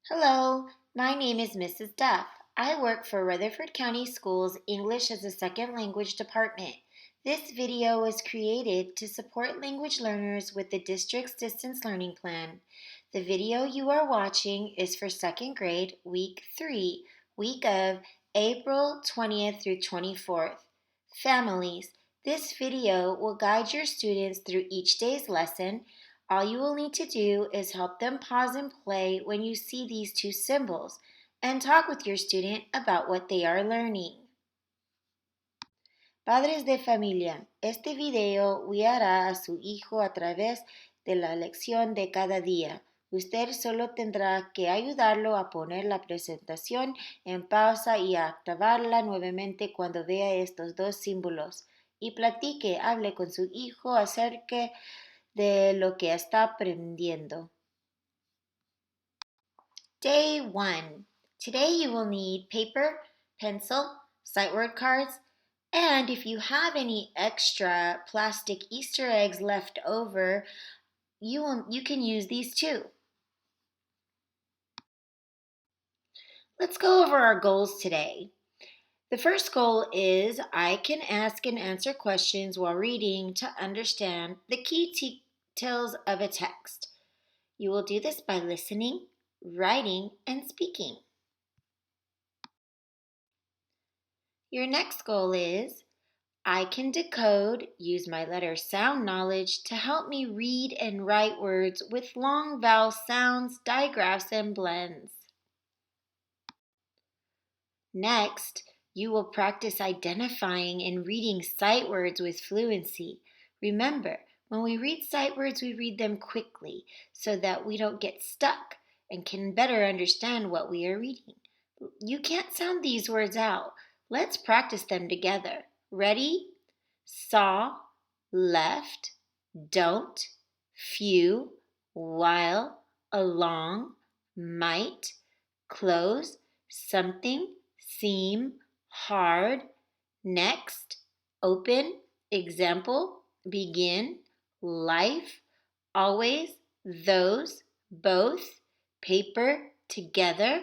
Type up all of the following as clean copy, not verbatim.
Hello, my name is Mrs. Duff. I work for Rutherford County Schools English as a Second Language Department. This video was created to support language learners with the district's distance learning plan. The video you are watching is for second grade, week 3, week of April 20th through 24th. Families, this video will guide your students through each day's lesson. All you will need to do is help them pause and play when you see these two symbols and talk with your student about what they are learning. Padres de familia, este video guiará a su hijo a través de la lección de cada día. Usted solo tendrá que ayudarlo a poner la presentación en pausa y a activarla nuevamente cuando vea estos dos símbolos. Y platique, hable con su hijo acerca de lo que está aprendiendo. Day 1. Today you will need paper, pencil, sight word cards, and if you have any extra plastic Easter eggs left over, you can use these too. Let's go over our goals today. The first goal is I can ask and answer questions while reading to understand the key details of a text. You will do this by listening, writing, and speaking. Your next goal is I can decode, use my letter sound knowledge to help me read and write words with long vowel sounds, digraphs, and blends. Next, you will practice identifying and reading sight words with fluency. Remember, when we read sight words, we read them quickly so that we don't get stuck and can better understand what we are reading. You can't sound these words out. Let's practice them together. Ready? Saw, left, don't, few, while, along, might, close, something, seem, hard, next, open, example, begin, life, always, those, both, paper, together,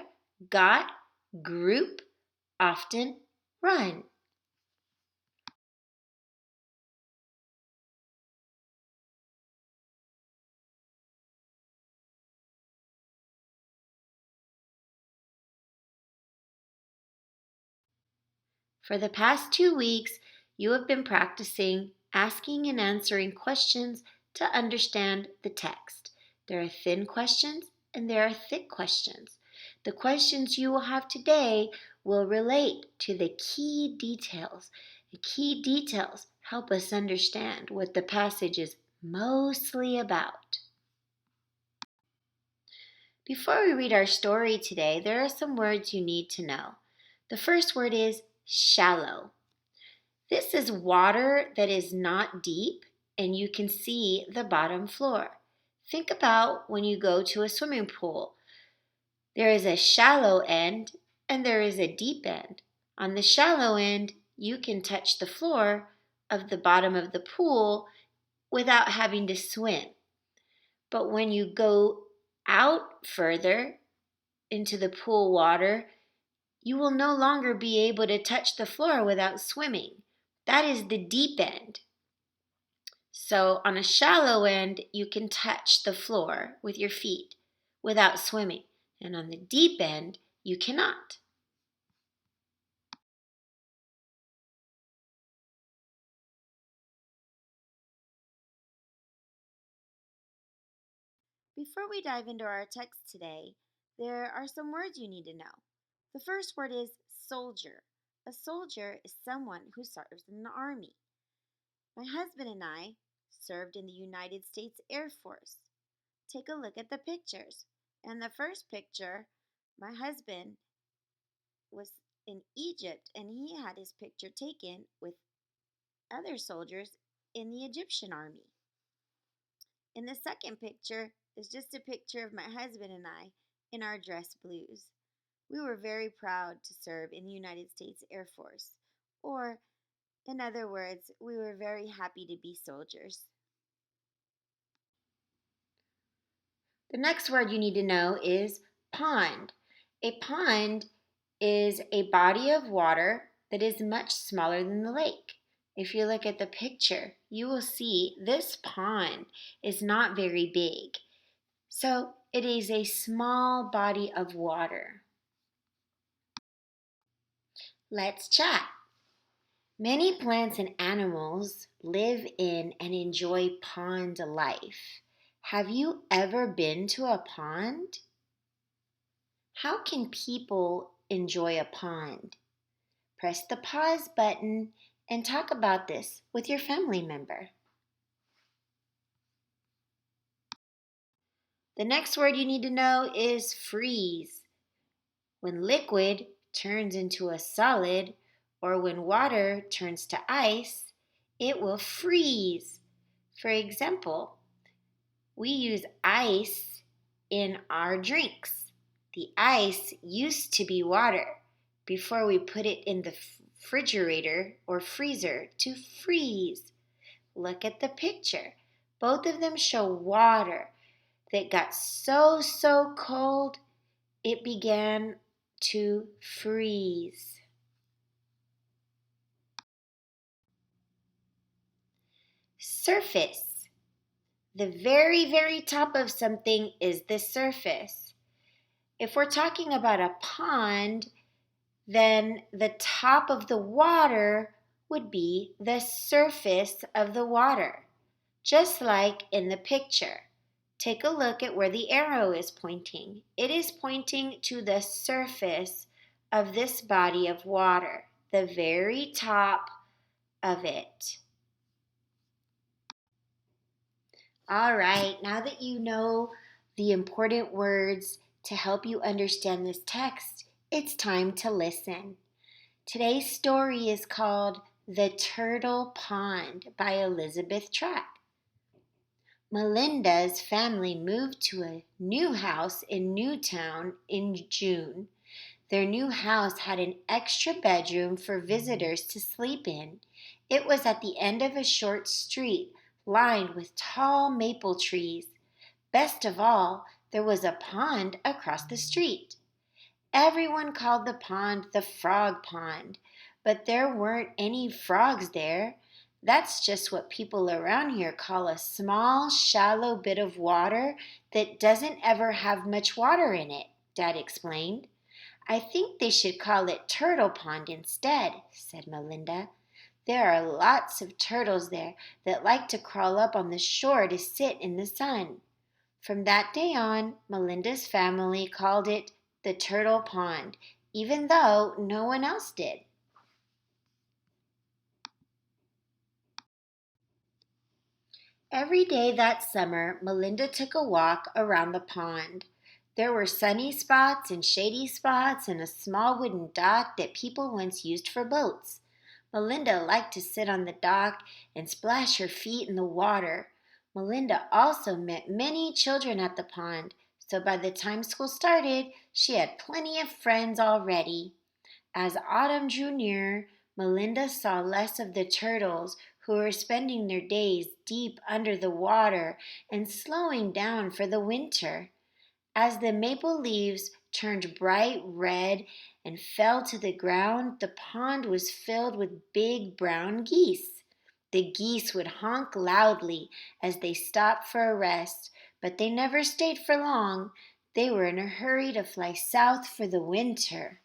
got, group, often, run. For the past 2 weeks, you have been practicing asking and answering questions to understand the text. There are thin questions and there are thick questions. The questions you will have today will relate to the key details. The key details help us understand what the passage is mostly about. Before we read our story today, there are some words you need to know. The first word is shallow. This is water that is not deep and you can see the bottom floor. Think about when you go to a swimming pool. There is a shallow end and there is a deep end. On the shallow end, you can touch the floor of the bottom of the pool without having to swim. But when you go out further into the pool water, you will no longer be able to touch the floor without swimming. That is the deep end. So on a shallow end, you can touch the floor with your feet without swimming. And on the deep end, you cannot. Before we dive into our text today, there are some words you need to know. The first word is soldier. A soldier is someone who serves in the army. My husband and I served in the United States Air Force. Take a look at the pictures. In the first picture, my husband was in Egypt and he had his picture taken with other soldiers in the Egyptian army. In the second picture is just a picture of my husband and I in our dress blues. We were very proud to serve in the United States Air Force, or in other words, we were very happy to be soldiers. The next word you need to know is Pond. A pond is a body of water that is much smaller than the lake. If you look at the picture, you will see this pond is not very big. So it is a small body of water. Let's chat. Many plants and animals live in and enjoy pond life. Have you ever been to a pond? How can people enjoy a pond? Press the pause button and talk about this with your family member. The next word you need to know is freeze. When liquid turns into a solid or when water turns to ice, it will freeze. For example, we use ice in our drinks. The ice used to be water before we put it in the refrigerator or freezer to freeze. Look at the picture. Both of them show water that got so cold it began to freeze. Surface. The very top of something is the surface. If we're talking about a pond, then the top of the water would be the surface of the water, just like in the picture. Take a look at where the arrow is pointing. It is pointing to the surface of this body of water, the very top of it. All right, now that you know the important words to help you understand this text, it's time to listen. Today's story is called The Turtle Pond by Elizabeth Track. Melinda's family moved to a new house in Newtown in June. Their new house had an extra bedroom for visitors to sleep in. It was at the end of a short street lined with tall maple trees. Best of all, there was a pond across the street. Everyone called the pond the Frog Pond, but there weren't any frogs there. That's just what people around here call a small, shallow bit of water that doesn't ever have much water in it, Dad explained. I think they should call it Turtle Pond instead, said Melinda. There are lots of turtles there that like to crawl up on the shore to sit in the sun. From that day on, Melinda's family called it the Turtle Pond, even though no one else did. Every day that summer, Melinda took a walk around the pond. There were sunny spots and shady spots and a small wooden dock that people once used for boats. Melinda liked to sit on the dock and splash her feet in the water. Melinda also met many children at the pond, so by the time school started, she had plenty of friends already. As autumn drew near, Melinda saw less of the turtles who were spending their days deep under the water and slowing down for the winter. As the maple leaves turned bright red and fell to the ground, the pond was filled with big brown geese. The geese would honk loudly as they stopped for a rest, but they never stayed for long. They were in a hurry to fly south for the winter.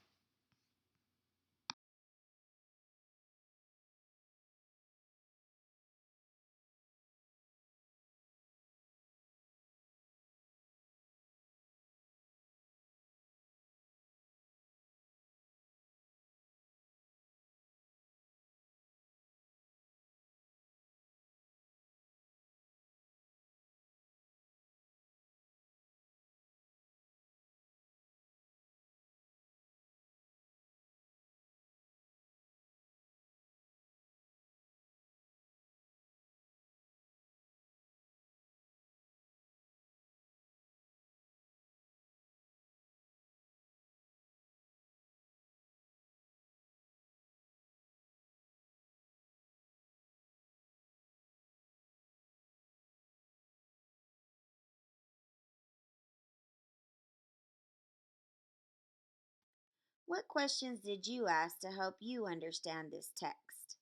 What questions did you ask to help you understand this text?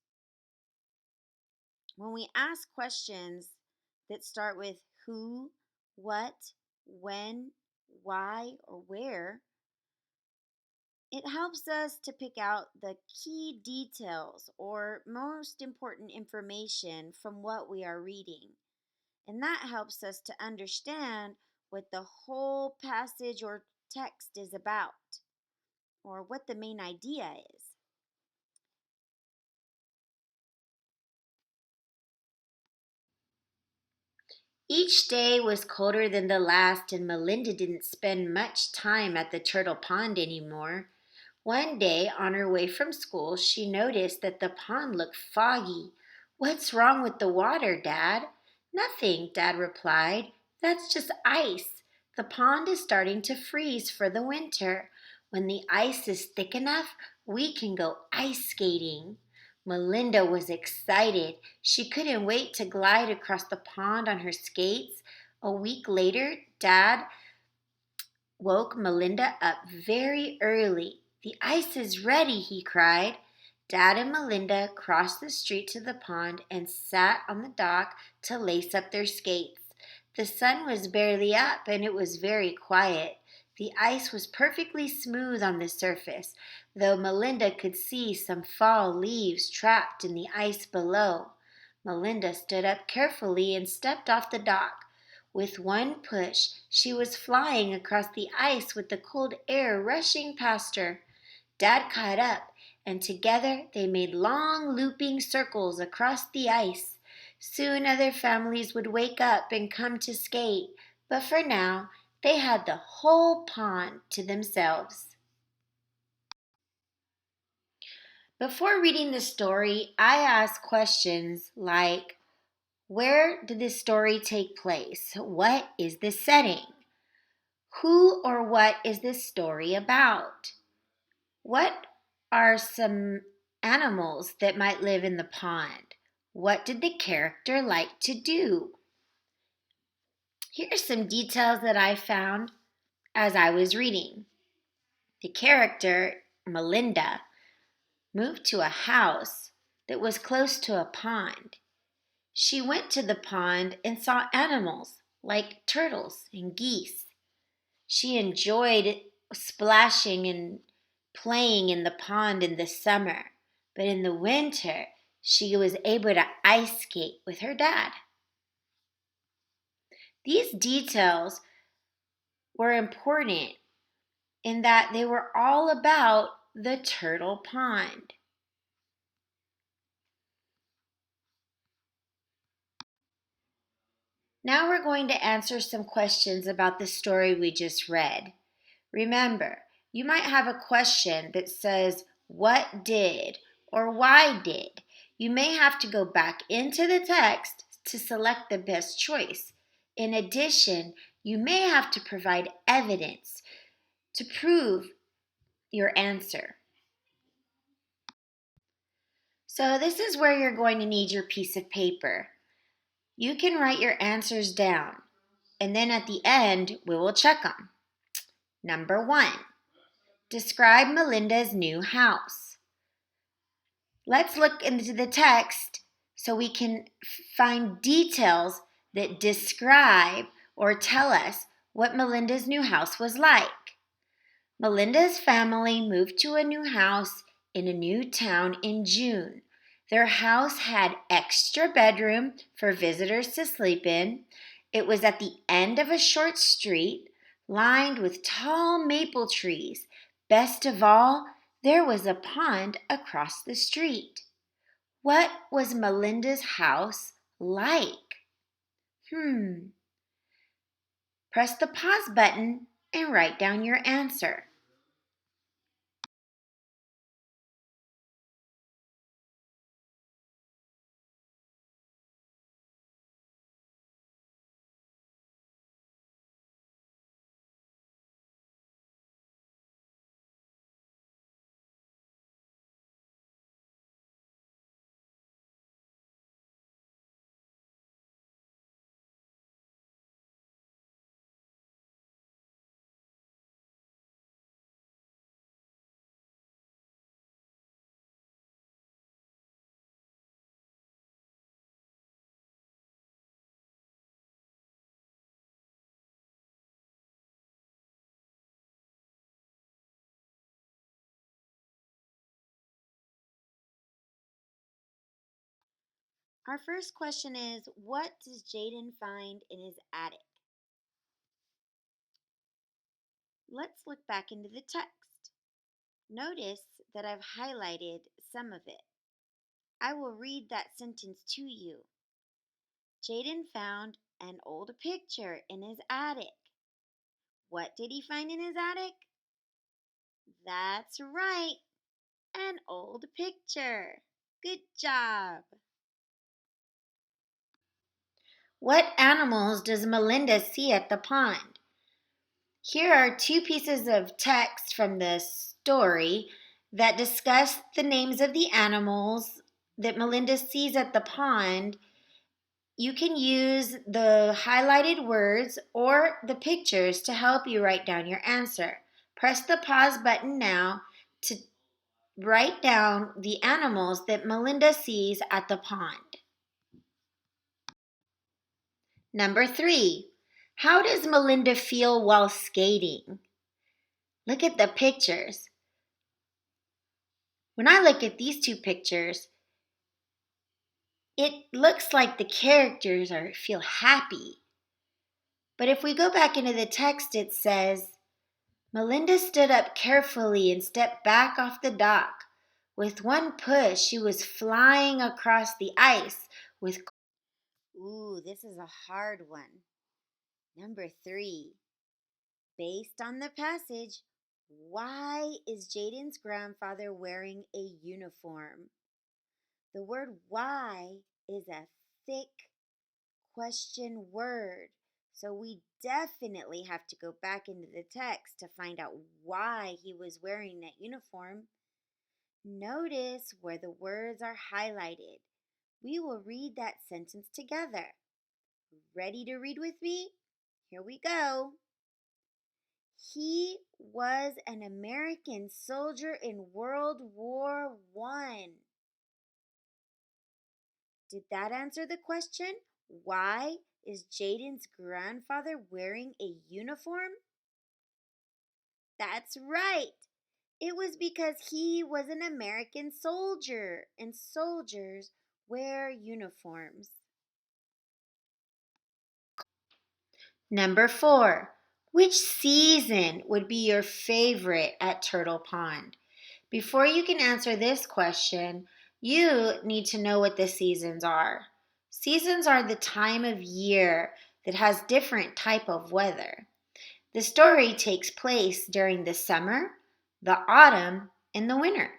When we ask questions that start with who, what, when, why, or where, it helps us to pick out the key details or most important information from what we are reading. And that helps us to understand what the whole passage or text is about, or what the main idea is. Each day was colder than the last, and Melinda didn't spend much time at the turtle pond anymore. One day, on her way from school, she noticed that the pond looked foggy. "What's wrong with the water, Dad?" "Nothing," Dad replied. "That's just ice. The pond is starting to freeze for the winter. When the ice is thick enough, we can go ice skating." Melinda was excited. She couldn't wait to glide across the pond on her skates. A week later, Dad woke Melinda up very early. "The ice is ready," he cried. Dad and Melinda crossed the street to the pond and sat on the dock to lace up their skates. The sun was barely up and it was very quiet. The ice was perfectly smooth on the surface, though Melinda could see some fall leaves trapped in the ice below. Melinda stood up carefully and stepped off the dock. With one push, she was flying across the ice with the cold air rushing past her. Dad caught up, and together they made long looping circles across the ice. Soon other families would wake up and come to skate, but for now, they had the whole pond to themselves. Before reading the story, I asked questions like, where did this story take place? What is the setting? Who or what is this story about? What are some animals that might live in the pond? What did the character like to do? Here are some details that I found as I was reading. The character, Melinda, moved to a house that was close to a pond. She went to the pond and saw animals like turtles and geese. She enjoyed splashing and playing in the pond in the summer, but in the winter, she was able to ice skate with her dad. These details were important in that they were all about the turtle pond. Now we're going to answer some questions about the story we just read. Remember, you might have a question that says, "What did?" or "Why did?" You may have to go back into the text to select the best choice. In addition, you may have to provide evidence to prove your answer. So, this is where you're going to need your piece of paper. You can write your answers down, and then at the end, we will check them. Number 1, describe Melinda's new house. Let's look into the text so we can find details that describe or tell us what Melinda's new house was like. Melinda's family moved to a new house in a new town in June. Their house had extra bedroom for visitors to sleep in. It was at the end of a short street lined with tall maple trees. Best of all, there was a pond across the street. What was Melinda's house like? Press the pause button and write down your answer. Our first question is, what does Jaden find in his attic? Let's look back into the text. Notice that I've highlighted some of it. I will read that sentence to you. Jaden found an old picture in his attic. What did he find in his attic? That's right, an old picture. Good job. What animals does Melinda see at the pond? Here are two pieces of text from the story that discuss the names of the animals that Melinda sees at the pond. You can use the highlighted words or the pictures to help you write down your answer. Press the pause button now to write down the animals that Melinda sees at the pond. Number 3, how does Melinda feel while skating? Look at the pictures. When I look at these two pictures, it looks like the characters feel happy. But if we go back into the text, it says, Melinda stood up carefully and stepped back off the dock. With one push, she was flying across the ice with... Ooh, this is a hard one. Number 3, based on the passage, why is Jaden's grandfather wearing a uniform? The word why is a thick question word, so we definitely have to go back into the text to find out why he was wearing that uniform. Notice where the words are highlighted. We will read that sentence together. Ready to read with me? Here we go. He was an American soldier in World War I. Did that answer the question? Why is Jaden's grandfather wearing a uniform? That's right. It was because he was an American soldier, and soldiers wear uniforms. Number 4, which season would be your favorite at Turtle Pond? Before you can answer this question, you need to know what the seasons are. Seasons are the time of year that has different type of weather. The story takes place during the summer, the autumn, and the winter.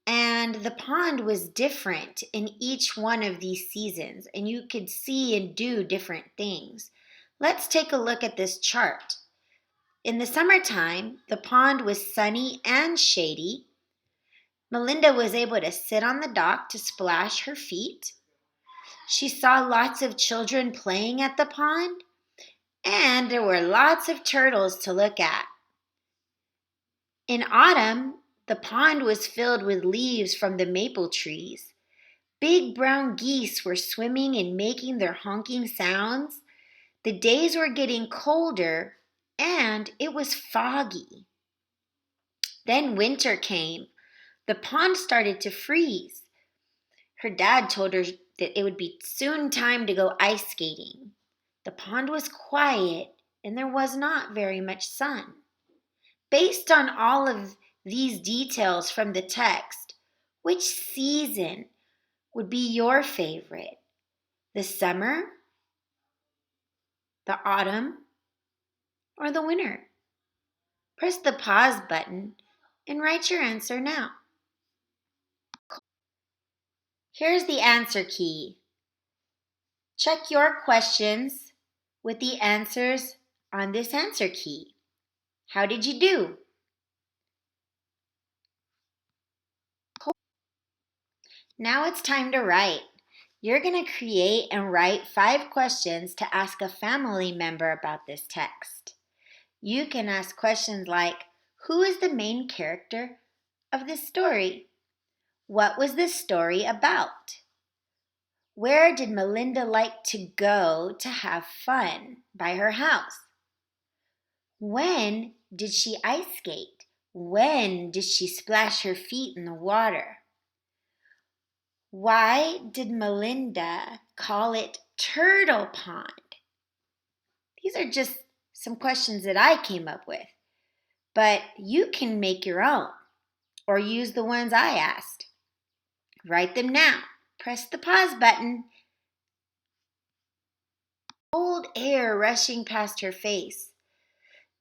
And the pond was different in each one of these seasons, and you could see and do different things. Let's take a look at this chart. In the summertime, the pond was sunny and shady. Melinda was able to sit on the dock to splash her feet. She saw lots of children playing at the pond, and there were lots of turtles to look at. In autumn, the pond was filled with leaves from the maple trees. Big brown geese were swimming and making their honking sounds. The days were getting colder, and it was foggy. Then winter came. The pond started to freeze. Her dad told her that it would be soon time to go ice skating. The pond was quiet, and there was not very much sun. Based on all of these details from the text, which season would be your favorite? The summer, the autumn, or the winter? Press the pause button and write your answer now. Here's the answer key. Check your questions with the answers on this answer key. How did you do? Now it's time to write. You're going to create and write 5 questions to ask a family member about this text. You can ask questions like, who is the main character of this story? What was this story about? Where did Melinda like to go to have fun by her house? When did she ice skate? When did she splash her feet in the water? Why did Melinda call it Turtle Pond? These are just some questions that I came up with, but you can make your own or use the ones I asked. Write them now. Press the pause button. Cold air rushing past her face.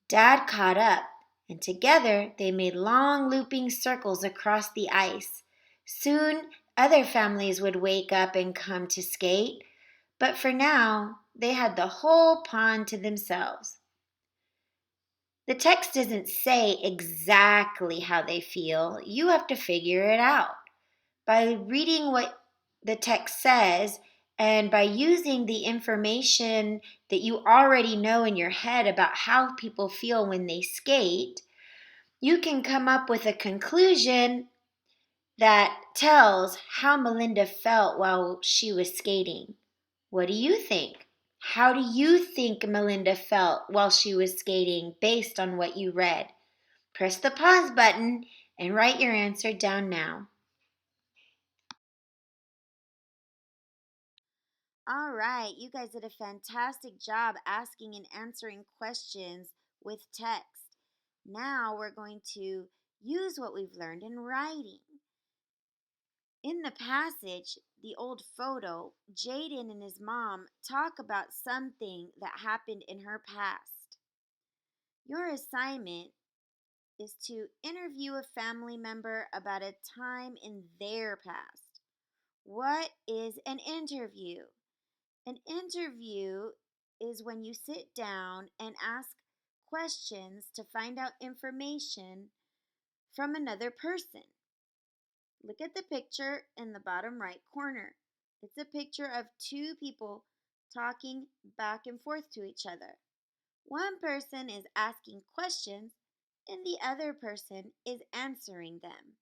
Dad caught up, and together they made long looping circles across the ice. Soon other families would wake up and come to skate, but for now they had the whole pond to themselves. The text doesn't say exactly how they feel. You have to figure it out. By reading what the text says and by using the information that you already know in your head about how people feel when they skate, you can come up with a conclusion that tells how Melinda felt while she was skating. What do you think? How do you think Melinda felt while she was skating based on what you read? Press the pause button and write your answer down now. All right, you guys did a fantastic job asking and answering questions with text. Now we're going to use what we've learned in writing. In the passage, the old photo, Jaden and his mom talk about something that happened in her past. Your assignment is to interview a family member about a time in their past. What is an interview? An interview is when you sit down and ask questions to find out information from another person. Look at the picture in the bottom right corner. It's a picture of two people talking back and forth to each other. One person is asking questions and the other person is answering them.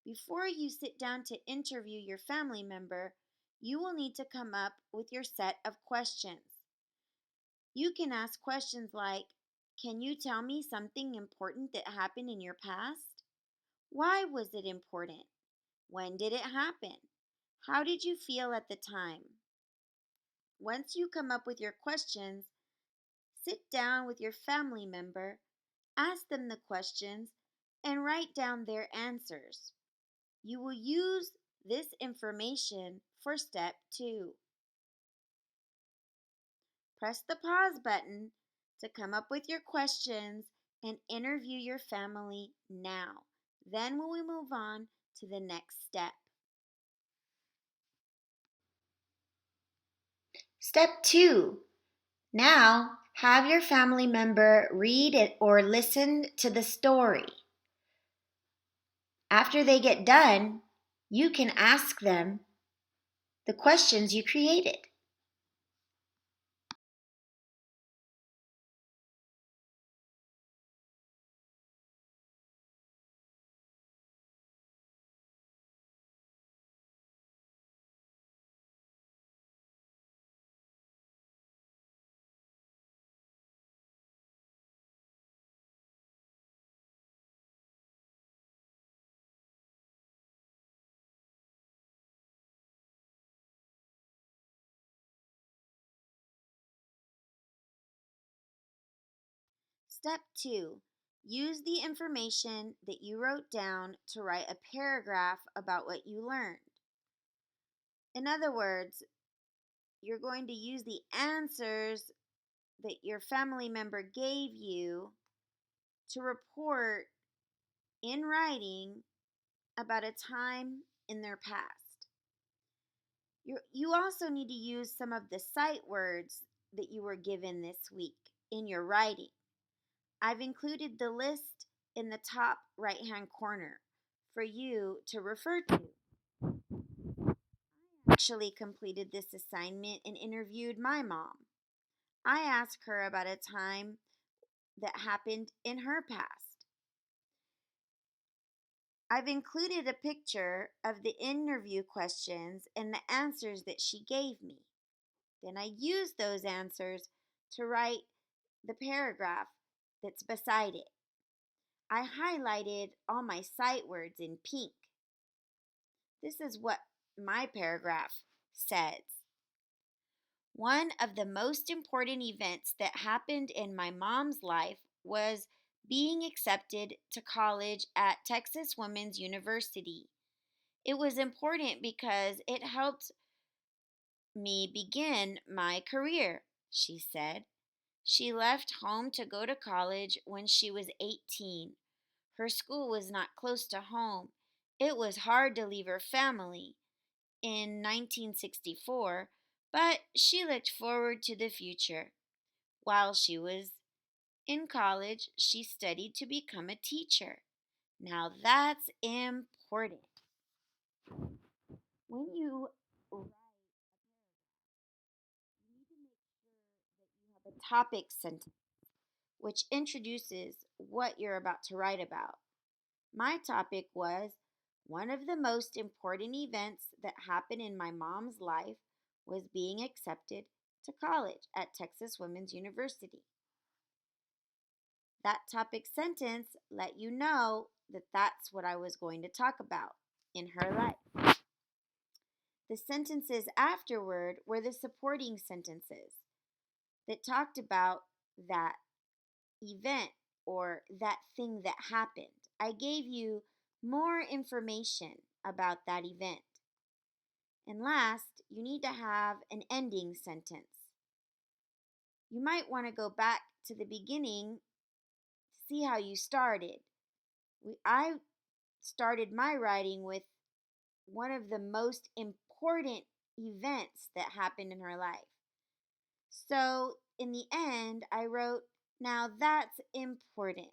Before you sit down to interview your family member, you will need to come up with your set of questions. You can ask questions like, can you tell me something important that happened in your past? Why was it important? When did it happen? How did you feel at the time? Once you come up with your questions, sit down with your family member, ask them the questions, and write down their answers. You will use this information for step 2. Press the pause button to come up with your questions and interview your family now. Then we will move on to the next step. Step 2. Now have your family member read it or listen to the story. After they get done, you can ask them the questions you created. Step 2. Use the information that you wrote down to write a paragraph about what you learned. In other words, you're going to use the answers that your family member gave you to report in writing about a time in their past. You also need to use some of the sight words that you were given this week in your writing. I've included the list in the top right-hand corner for you to refer to. I actually completed this assignment and interviewed my mom. I asked her about a time that happened in her past. I've included a picture of the interview questions and the answers that she gave me. Then I used those answers to write the paragraph that's beside it. I highlighted all my sight words in pink. This is what my paragraph says, one of the most important events that happened in my mom's life was being accepted to college at Texas Women's University. It was important because it helped me begin my career, she said. She left home to go to college when she was 18. Her school was not close to home. It was hard to leave her family in 1964, but she looked forward to the future. While she was in college, she studied to become a teacher. Now that's important. When you write, you need to make sure that you have a topic sentence which introduces what you're about to write about. My topic was one of the most important events that happened in my mom's life was being accepted to college at Texas Women's University. That topic sentence let you know that that's what I was going to talk about in her life. The sentences afterward were the supporting sentences that talked about that event or that thing that happened. I gave you more information about that event. And last, you need to have an ending sentence. You might want to go back to the beginning to see how you started. I started my writing with one of the most important events that happened in her life. So, in the end, I wrote, now that's important.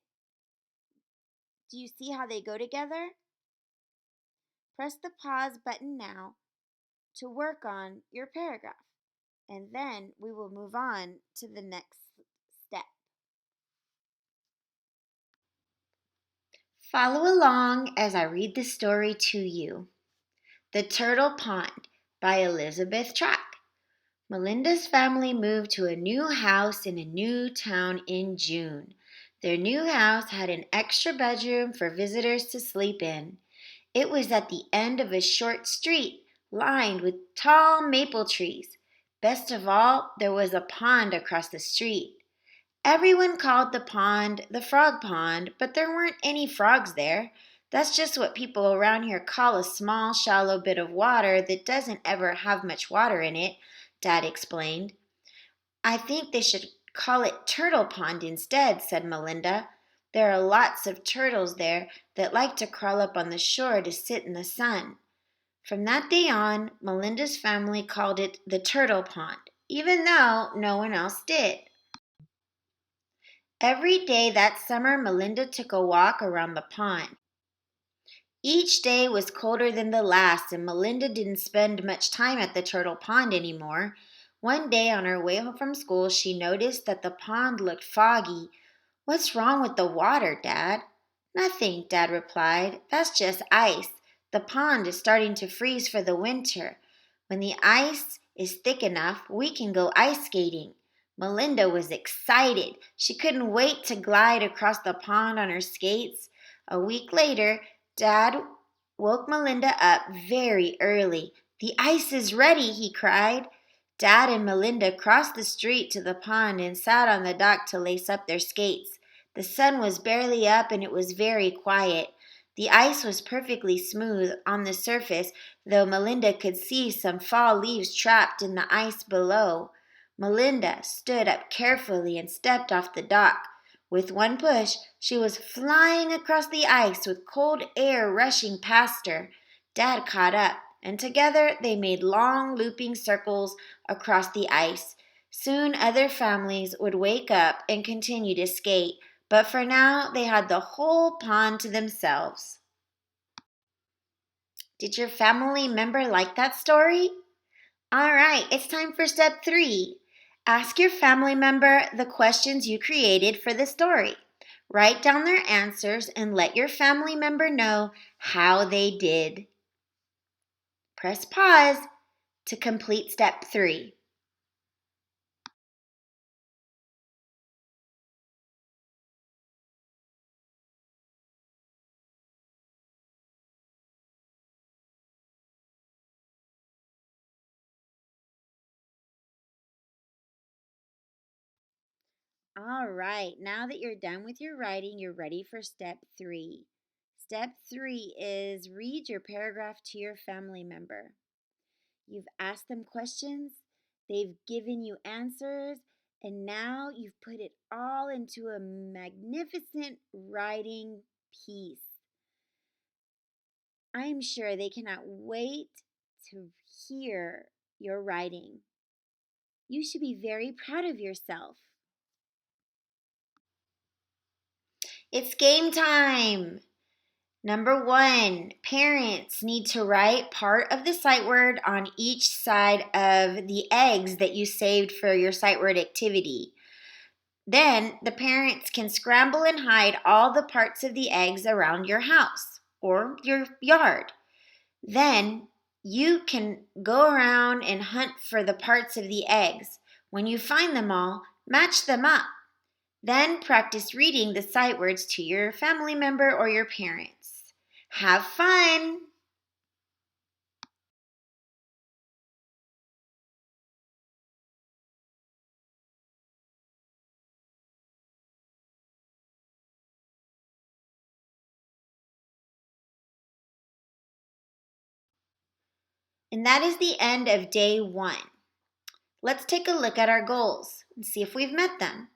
Do you see how they go together? Press the pause button now to work on your paragraph, and then we will move on to the next step. Follow along as I read the story to you. The Turtle Pond by Elizabeth Track. Melinda's family moved to a new house in a new town in June. Their new house had an extra bedroom for visitors to sleep in. It was at the end of a short street lined with tall maple trees. Best of all, there was a pond across the street. Everyone called the pond the Frog Pond, but there weren't any frogs there. That's just what people around here call a small, shallow bit of water that doesn't ever have much water in it, Dad explained. I think they should call it Turtle Pond instead, said Melinda. There are lots of turtles there that like to crawl up on the shore to sit in the sun. From that day on, Melinda's family called it the Turtle Pond, even though no one else did. Every day that summer, Melinda took a walk around the pond. Each day was colder than the last, and Melinda didn't spend much time at the turtle pond anymore. One day on her way home from school, she noticed that the pond looked foggy. What's wrong with the water, Dad? Nothing, Dad replied. That's just ice. The pond is starting to freeze for the winter. When the ice is thick enough, we can go ice skating. Melinda was excited. She couldn't wait to glide across the pond on her skates. A week later, Dad woke Melinda up very early. The ice is ready, he cried. Dad and Melinda crossed the street to the pond and sat on the dock to lace up their skates. The sun was barely up and it was very quiet. The ice was perfectly smooth on the surface, though Melinda could see some fall leaves trapped in the ice below. Melinda stood up carefully and stepped off the dock. With one push, she was flying across the ice with cold air rushing past her. Dad caught up, and together they made long looping circles across the ice. Soon other families would wake up and continue to skate, but for now they had the whole pond to themselves. Did your family member like that story? All right, it's time for step 3. Ask your family member the questions you created for the story. Write down their answers and let your family member know how they did. Press pause to complete step 3. All right, now that you're done with your writing, you're ready for step 3. Step 3 is read your paragraph to your family member. You've asked them questions, they've given you answers, and now you've put it all into a magnificent writing piece. I'm sure they cannot wait to hear your writing. You should be very proud of yourself. It's game time. Number 1, parents need to write part of the sight word on each side of the eggs that you saved for your sight word activity. Then the parents can scramble and hide all the parts of the eggs around your house or your yard. Then you can go around and hunt for the parts of the eggs. When you find them all, match them up. Then practice reading the sight words to your family member or your parents. Have fun! And that is the end of day 1. Let's take a look at our goals and see if we've met them.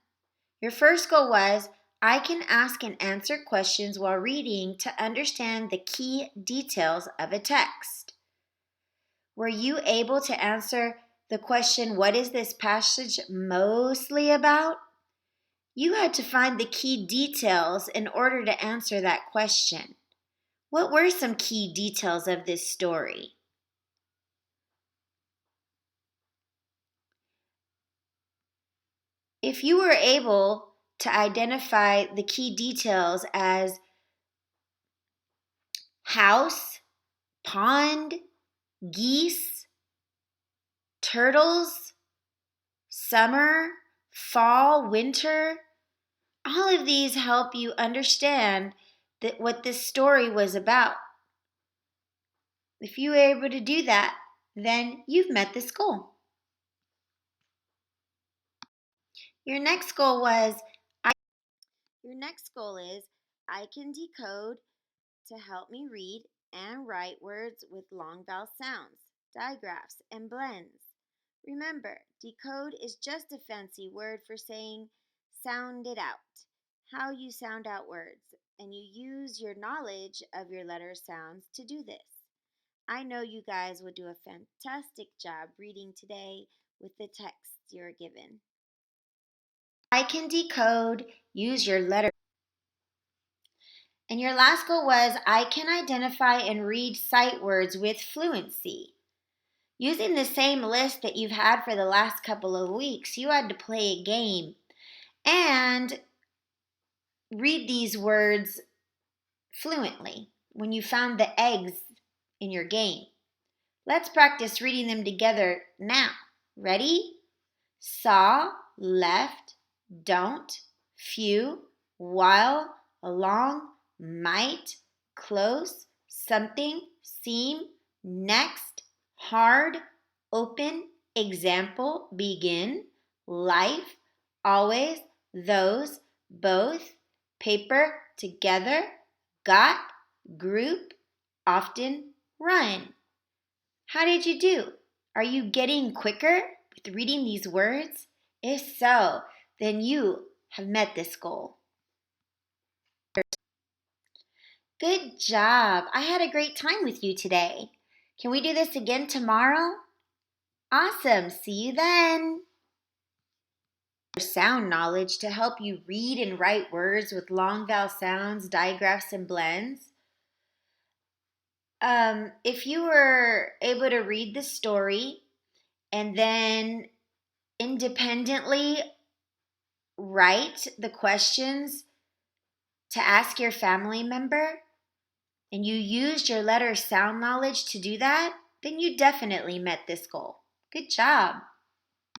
Your first goal was, I can ask and answer questions while reading to understand the key details of a text. Were you able to answer the question, what is this passage mostly about? You had to find the key details in order to answer that question. What were some key details of this story? If you were able to identify the key details as house, pond, geese, turtles, summer, fall, winter, all of these help you understand what this story was about. If you were able to do that, then you've met this goal. Your next goal is I can decode to help me read and write words with long vowel sounds, digraphs, and blends. Remember, decode is just a fancy word for saying sound it out, how you sound out words, and you use your knowledge of your letter sounds to do this. I know you guys will do a fantastic job reading today with the text you're given. I can decode, use your letter. And your last goal was I can identify and read sight words with fluency. Using the same list that you've had for the last couple of weeks, you had to play a game and read these words fluently when you found the eggs in your game. Let's practice reading them together now. Ready? Saw, left, don't, few, while, along, might, close, something, seem, next, hard, open, example, begin, life, always, those, both, paper, together, got, group, often, run. How did you do? Are you getting quicker with reading these words? If so, then you have met this goal. Good job. I had a great time with you today. Can we do this again tomorrow? Awesome. See you then. Sound knowledge to help you read and write words with long vowel sounds, digraphs, and blends. If you were able to read the story and then independently write the questions to ask your family member, and you used your letter sound knowledge to do that, then you definitely met this goal. Good job.